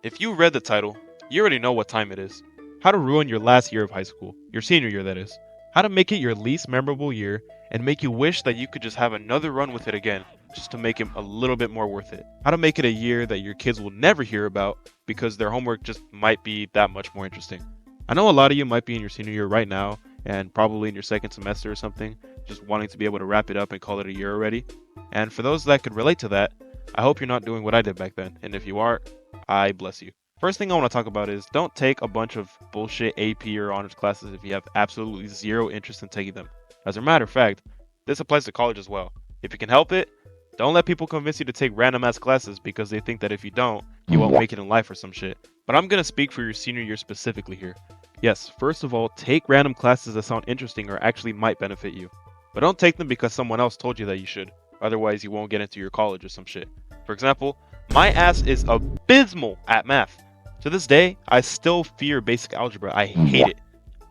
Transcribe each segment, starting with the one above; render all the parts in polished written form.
If you read the title, you already know what time it is. How to ruin your last year of high school, your senior year that is. How to make it your least memorable year and make you wish that you could just have another run with it again, just to make it a little bit more worth it. How to make it a year that your kids will never hear about because their homework just might be that much more interesting. I know a lot of you might be in your senior year right now and probably in your second semester or something, just wanting to be able to wrap it up and call it a year already. And for those that could relate to that, I hope you're not doing what I did back then. And if you are, I bless you. First thing I want to talk about is don't take a bunch of bullshit AP or honors classes if you have absolutely zero interest in taking them. As a matter of fact, this applies to college as well. If you can help it, don't let people convince you to take random ass classes because they think that if you don't, you won't make it in life or some shit. But I'm gonna speak for your senior year specifically here. Yes, first of all, take random classes that sound interesting or actually might benefit you. But don't take them because someone else told you that you should. Otherwise, you won't get into your college or some shit. For example, my ass is abysmal at math. To this day, I still fear basic algebra. I hate it.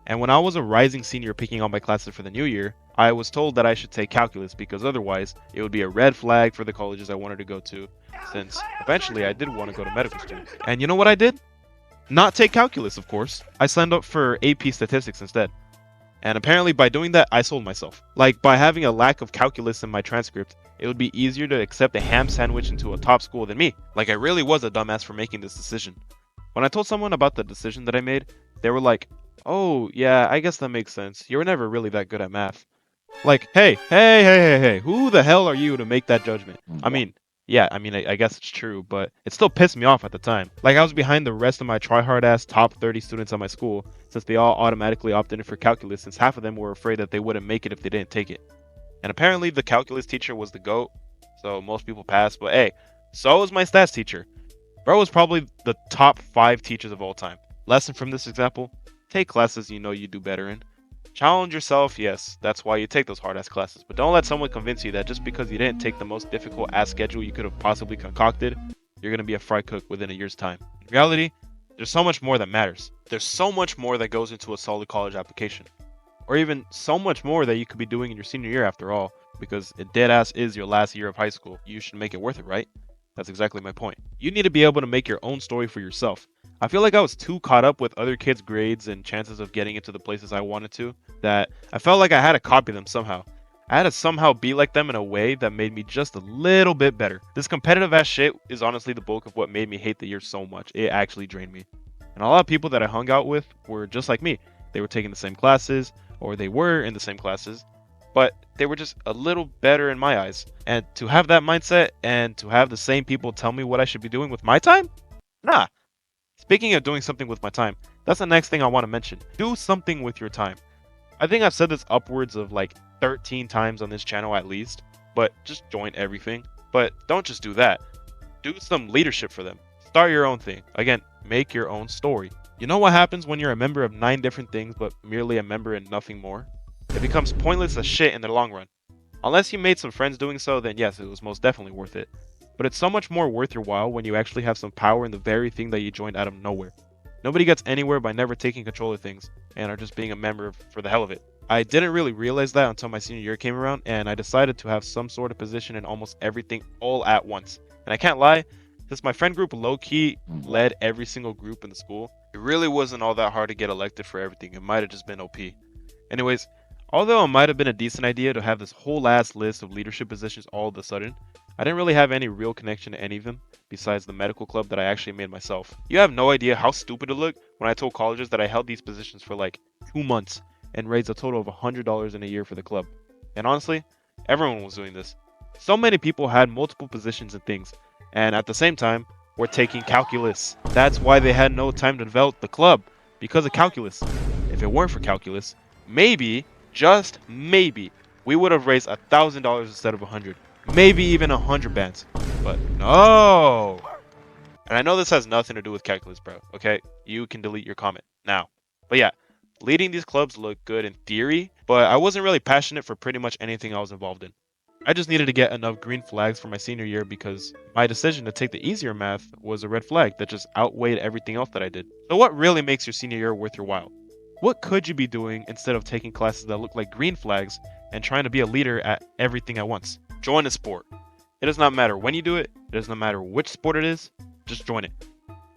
And when I was a rising senior picking out my classes for the new year, I was told that I should take calculus because otherwise it would be a red flag for the colleges I wanted to go to, since eventually I did want to go to medical school. And you know what I did? Not take calculus, of course. I signed up for AP statistics instead. And apparently by doing that, I sold myself. Like, by having a lack of calculus in my transcript, it would be easier to accept a ham sandwich into a top school than me. Like, I really was a dumbass for making this decision. When I told someone about the decision that I made, they were like, "Oh, yeah, I guess that makes sense. You were never really that good at math." Like, hey, who the hell are you to make that judgment? I guess it's true, but it still pissed me off at the time. Like, I was behind the rest of my try-hard-ass top 30 students at my school, since they all automatically opted in for calculus, since half of them were afraid that they wouldn't make it if they didn't take it. And apparently the calculus teacher was the GOAT, so most people passed, but hey, so was my stats teacher. Bro was probably the top 5 teachers of all time. Lesson from this example: take classes you know you do better in. Challenge yourself, yes, that's why you take those hard ass classes, but don't let someone convince you that just because you didn't take the most difficult ass schedule you could have possibly concocted, you're gonna be a fry cook within a year's time. In reality, there's so much more that matters. There's so much more that goes into a solid college application. Or even so much more that you could be doing in your senior year after all, because it dead ass is your last year of high school. You should make it worth it, right? That's exactly my point. You need to be able to make your own story for yourself. I feel like I was too caught up with other kids' grades and chances of getting into the places I wanted to, that I felt like I had to copy them somehow. I had to somehow be like them in a way that made me just a little bit better. This competitive ass shit is honestly the bulk of what made me hate the year so much. It actually drained me. And a lot of people that I hung out with were just like me. They were taking the same classes, or they were in the same classes, but they were just a little better in my eyes. And to have that mindset and to have the same people tell me what I should be doing with my time? Nah. Speaking of doing something with my time, that's the next thing I want to mention. Do something with your time. I think I've said this upwards of like 13 times on this channel at least, but just join everything. But don't just do that. Do some leadership for them. Start your own thing. Again, make your own story. You know what happens when you're a member of 9 different things but merely a member and nothing more? It becomes pointless as shit in the long run. Unless you made some friends doing so, then yes, it was most definitely worth it. But it's so much more worth your while when you actually have some power in the very thing that you joined out of nowhere. Nobody gets anywhere by never taking control of things and are just being a member for the hell of it. I didn't really realize that until my senior year came around, and I decided to have some sort of position in almost everything all at once. And I can't lie, since my friend group low-key led every single group in the school, it really wasn't all that hard to get elected for everything. It might have just been OP. Anyways, although it might have been a decent idea to have this whole ass list of leadership positions all of a sudden, I didn't really have any real connection to any of them, besides the medical club that I actually made myself. You have no idea how stupid it looked when I told colleges that I held these positions for like 2 months and raised a total of $100 in a year for the club. And honestly, everyone was doing this. So many people had multiple positions and things, and at the same time, were taking calculus. That's why they had no time to develop the club, because of calculus. If it weren't for calculus, maybe, just maybe, we would have raised $1,000 instead of 100. Maybe even 100 bands. But no! And I know this has nothing to do with calculus, bro, okay? You can delete your comment now. But yeah, leading these clubs looked good in theory, but I wasn't really passionate for pretty much anything I was involved in. I just needed to get enough green flags for my senior year because my decision to take the easier math was a red flag that just outweighed everything else that I did. So what really makes your senior year worth your while? What could you be doing instead of taking classes that look like green flags and trying to be a leader at everything at once? Join a sport. It does not matter when you do it. It does not matter which sport it is. Just join it.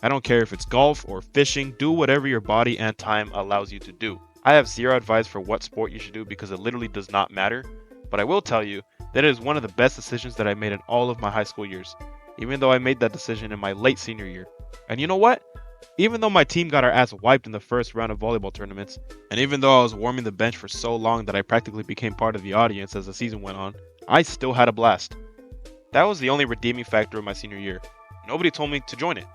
I don't care if it's golf or fishing, do whatever your body and time allows you to do. I have zero advice for what sport you should do because it literally does not matter, but I will tell you that it is one of the best decisions that I made in all of my high school years, even though I made that decision in my late senior year. And you know what? Even though my team got our ass wiped in the first round of volleyball tournaments, and even though I was warming the bench for so long that I practically became part of the audience as the season went on, I still had a blast. That was the only redeeming factor of my senior year. Nobody told me to join it.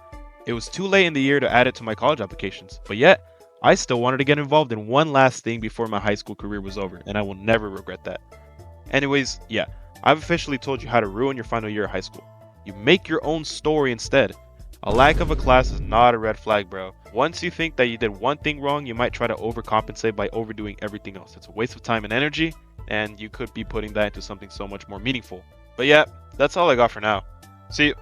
It was too late in the year to add it to my college applications, but yet, I still wanted to get involved in one last thing before my high school career was over, and I will never regret that. Anyways, yeah, I've officially told you how to ruin your final year of high school. You make your own story instead. A lack of a class is not a red flag, bro. Once you think that you did one thing wrong, you might try to overcompensate by overdoing everything else. It's a waste of time and energy, and you could be putting that into something so much more meaningful. But yeah, that's all I got for now. See you.